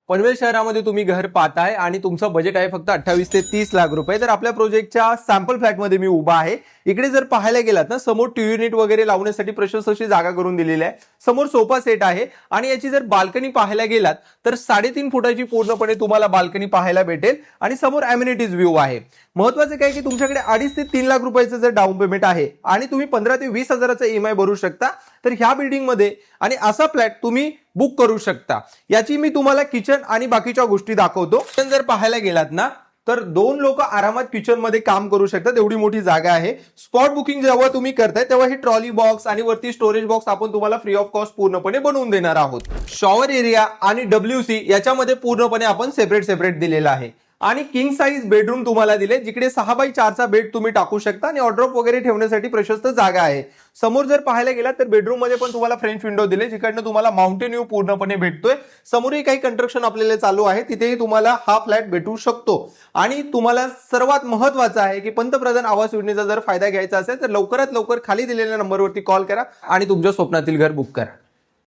पनवेल शहरामध्ये तुम्ही घर पाहताय आणि तुमचं बजेट आहे फक्त 28 ते 30 लाख रुपये. तर आपल्या प्रोजेक्टच्या सॅम्पल फ्लॅटमध्ये मी उभा आहे. इकडे जर पाहायला गेलात ना, समोर टी युनिट वगैरे लावण्यासाठी प्रशस्त अशी जागा करून दिलेली आहे. समोर सोफा सेट आहे आणि याची जर बाल्कनी पाहायला गेलात तर 3.5 फुटाची पूर्णपणे तुम्हाला बाल्कनी पाहायला भेटेल आणि समोर अम्युनिटीज व्ह्यू आहे. महत्वाचं काय की तुमच्याकडे 2.5 ते 3 लाख रुपयाचं जर डाऊन पेमेंट आहे आणि तुम्ही 15 ते 20 हजाराचा ईएमआय भरू शकता, तर ह्या बिल्डिंग मध्ये आणि असा फ्लॅट तुम्ही बुक करू शकता. याची मी तुम्हाला किचन आणि बाकीच्या गोष्टी दाखवतो. किचन जर पाहायला गेलात ना, तर 2 लोक आरामात किचन मध्ये काम करू शकतात, एवढी मोठी जागा आहे. स्पॉट बुकिंग जेव्हा तुम्ही करताय तेव्हा ही ट्रॉली बॉक्स आणि वरती स्टोरेज बॉक्स आपण तुम्हाला फ्री ऑफ कॉस्ट पूर्णपणे बनवून देणार आहोत. शॉवर एरिया आणि डब्ल्यूसी याच्यामध्ये पूर्णपणे आपण सेपरेट दिलेला आहे. आणि किंग साईज बेडरूम तुम्हाला दिले, जिकडे 6x4 चा बेड तुम्ही टाकू शकता आणि ऑर्डरॉप वगैरे ठेवण्यासाठी प्रशस्त जागा आहे. समोर जर पाहायला गेला तर बेडरूम मध्ये पण तुम्हाला फ्रेंच विंडो दिले, जिकडनं तुम्हाला माउंटेन व्ह्यू पूर्णपणे भेटतोय. समोरही काही कंस्ट्रक्शन आपल्याला चालू आहे, तिथेही तुम्हाला हा फ्लॅट भेटू शकतो. आणि तुम्हाला सर्वात महत्वाचं आहे की पंतप्रधान आवास योजनेचा जर फायदा घ्यायचा असेल तर लवकरात लवकर खाली दिलेल्या नंबरवरती कॉल करा आणि तुमच्या स्वप्नातील घर बुक करा.